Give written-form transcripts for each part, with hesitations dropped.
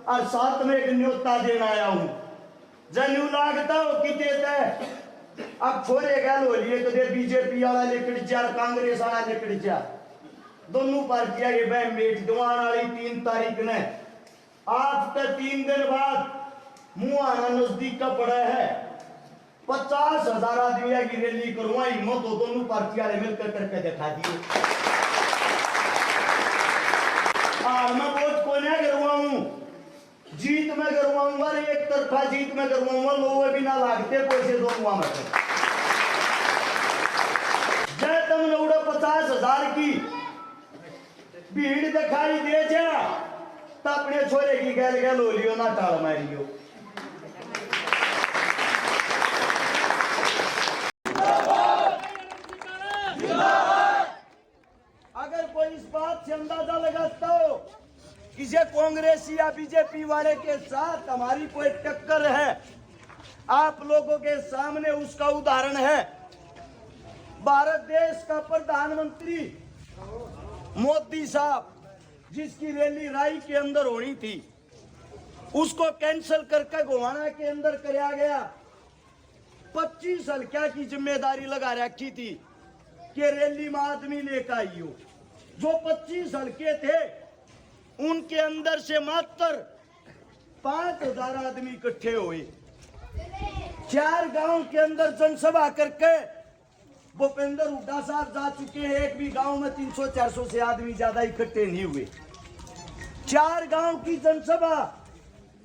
और साथ में एक न्योता देना आया हूं। जनू लागता हो कि देता है अब छोरे गैल हो लिए तो दे बीजेपी वाला लिकड़ जा कांग्रेस वाला लिकड़ जा दोनों पार्टियां ये बहन मेट दुआन वाली 3 तारीख ने आज तक 3 दिन बाद मुंह आना नजदीक का पड़ा है 50,000 आदमी की रैली करवाई हिम्मत हो दोनों पार्टियां मिलकर करके दिखा दिए। मैं वोट को नहीं करवाऊं जीत में करवाऊंगा एक तरफा जीत में करवाऊंगा लोग भी ना लागते पैसे दूंगा मैं जय तुमने उड़ा 50,000 की भीड़ दिखाई दे जा तो अपने छोरे की गैल गैल हो लियो ना टाल मारियो। अगर कोई इस बात से अंदाजा लगाता हो कि ये कांग्रेस या बीजेपी वाले के साथ हमारी कोई टक्कर है आप लोगों के सामने उसका उदाहरण है भारत देश का प्रधानमंत्री मोदी साहब जिसकी रैली राई के अंदर होनी थी उसको कैंसिल करके गोवाना के अंदर कराया गया। 25 हल्का की जिम्मेदारी लगा रखी थी कि रैली में आदमी लेकर आई हो। जो 25 हल्के थे उनके अंदर से मात्र 5,000 आदमी इकट्ठे हुए। 4 गांव के अंदर जनसभा करके भूपेंद्र हुड्डा साहब जा चुके हैं। एक भी गांव में 300-400 से आदमी ज्यादा इकट्ठे नहीं हुए। 4 गांव की जनसभा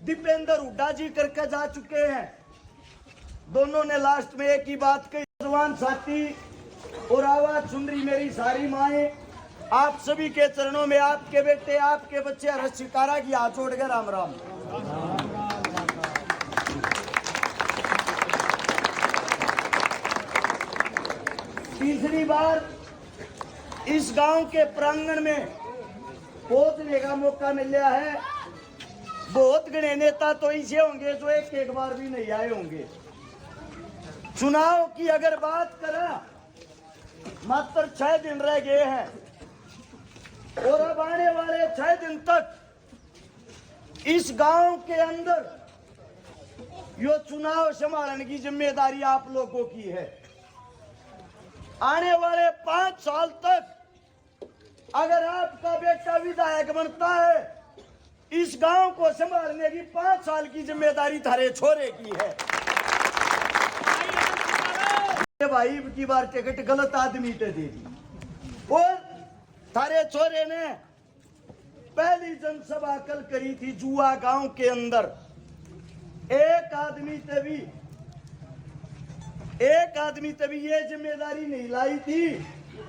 दीपेंद्र हुड्डा जी करके जा चुके हैं। दोनों ने लास्ट में एक ही बात कही जवान साथी और आवाज सुन रही मेरी सारी माएं आप सभी के चरणों में आपके बेटे आपके बच्चे हर्ष सितारा की हाथ जोड़ के राम राम। तीसरी बार इस गांव के प्रांगण में पहुंचने का मौका मिला है। बहुत गणे नेता तो ऐसे होंगे जो एक बार भी नहीं आए होंगे। चुनाव की अगर बात करा मात्र 6 दिन रह गए हैं और अब आने वाले 6 दिन तक इस गांव के अंदर यो चुनाव संभालने की जिम्मेदारी आप लोगों की है। आने वाले 5 साल तक अगर आपका बेटा विधायक बनता है इस गांव को संभालने की 5 साल की जिम्मेदारी थारे छोरे की है। भाई की बार टिकट गलत आदमी पे दे दी और थारे छोरे ने पहली जनसभा कल करी थी जुआ गांव के अंदर। एक आदमी तभी ये जिम्मेदारी नहीं लाई थी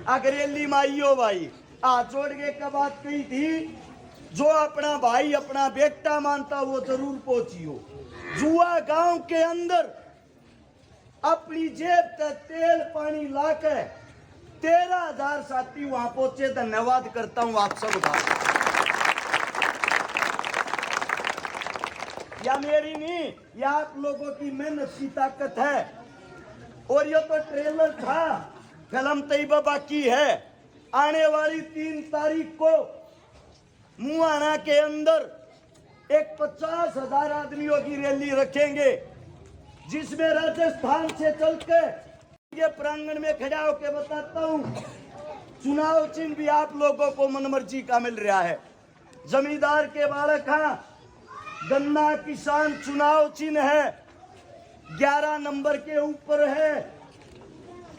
अगरेली माइयो भाई हाथ जोड़ के का बात कही थी जो अपना भाई अपना बेटा मानता वो जरूर पहुंचियो। जुआ गांव के अंदर अपनी जेब तक तेल पानी लाकर 13,000 साथी वहां पहुंचे। धन्यवाद करता हूं आप सबका। या मेरी नहीं या आप लोगों की मेहनत की ताकत है। और ये तो ट्रेलर था फिल्म तैयबा बाकी है। आने वाली 3 तारीख को मुआना के अंदर एक 50,000 आदमियों की रैली रखेंगे जिसमें राजस्थान से चलकर ये प्रांगण में खड़ा होकर बताता हूं चुनाव चिन्ह भी आप लोगों को मनमर्जी का मिल रहा है। जमींदार के बालक हां गन्ना किसान चुनाव चिन्ह है 11 नंबर के ऊपर है।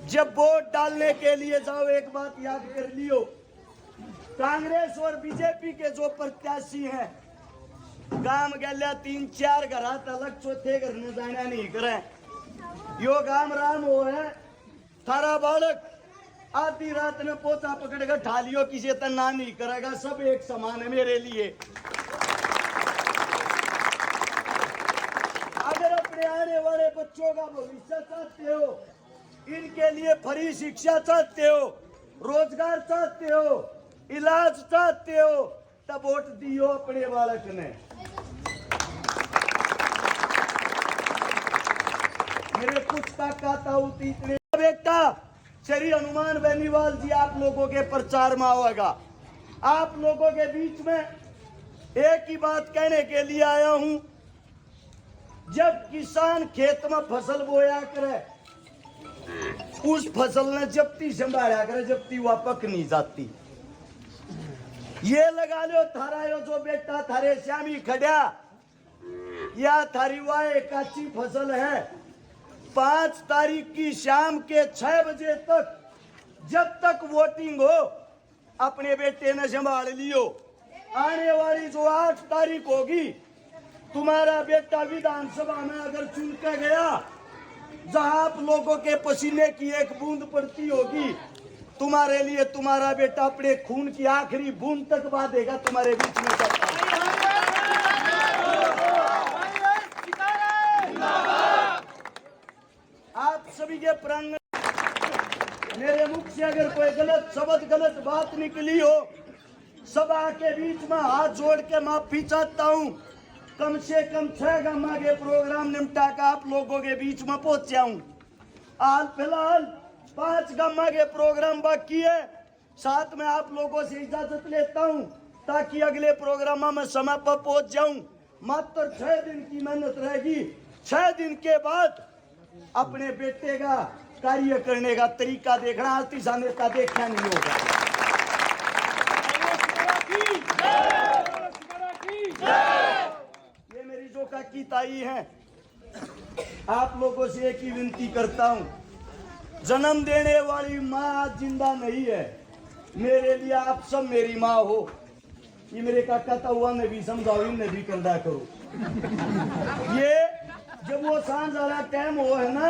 जब वोट डालने के लिए जाओ एक बात याद कर लियो कांग्रेस और बीजेपी के जो प्रत्याशी हैं गांव गल्या 3-4 घर अलग चौथे घर में जाना नहीं करे। यो गांव राम हो है थारा बालक आधी रात में पोता पकड़कर ठा लियो किसी तरह ना नहीं करेगा। सब एक समान है मेरे लिए। अगर अपने आने वाले बच्चों का भविष्य चाहते हो इनके लिए फ्री शिक्षा चाहते हो रोजगार चाहते हो इलाज चाहते हो तब वोट दियो अपने बालक ने। मेरे कुछ ताकत होती इतने बेटा श्री हनुमान बेनीवाल जी आप लोगों के प्रचार में आएगा। आप लोगों के बीच में एक ही बात कहने के लिए आया हूं, जब किसान खेत में फसल बोया करे, उस फसल ने जब्ती संभाला करे, जब्ती वह पक नहीं जाती। ये लगा लो थारा यो जो बेटा थारे श्यामी खड़ा या थारी वाह काची फसल है, 5 तारीख की शाम के 6 बजे तक, जब तक वोटिंग हो, अपने बेटे ने संभाल लियो। आने वाली जो 8 तारीख होगी, तुम्हारा बेटा विधानसभा में अगर चुन के गया, जहां आप लोगों के पसीने की एक बूंद पड़ती होगी, तुम्हारे लिए तुम्हारा बेटा अपने खून की आखिरी बूंद तक बहा देगा तुम्हारे बीच में चलता। आप सभी के प्रांगण मेरे मुख से अगर कोई गलत शब्द, गलत बात निकली हो, सभा के बीच में हाथ जोड़ के माफी चाहता हूं। कम से कम 6 गामा के प्रोग्राम निपटा कर आप लोगों के बीच में पहुंचा हूं। हाल फिलहाल 5 गामा के प्रोग्राम बाकी है, साथ में आप लोगों से इजाजत लेता हूं ताकि अगले प्रोग्राम में समय पर पहुंच जाऊं। मात्र 6 दिन की मेहनत रहेगी। 6 दिन के बाद अपने बेटे का कार्य करने का तरीका देखना, आलतीसा नेता देखना नहीं होगा। ये मेरी जो काकी ताई है, आप लोगों से एक ही विनती करता हूं, जन्म देने वाली माँ आज जिंदा नहीं है, मेरे लिए आप सब मेरी माँ हो। ये मेरे काका ताऊआ ने भी समझाओ, इनने भी करदा करो। ये जब वो सांझ वाला टाइम हो है ना,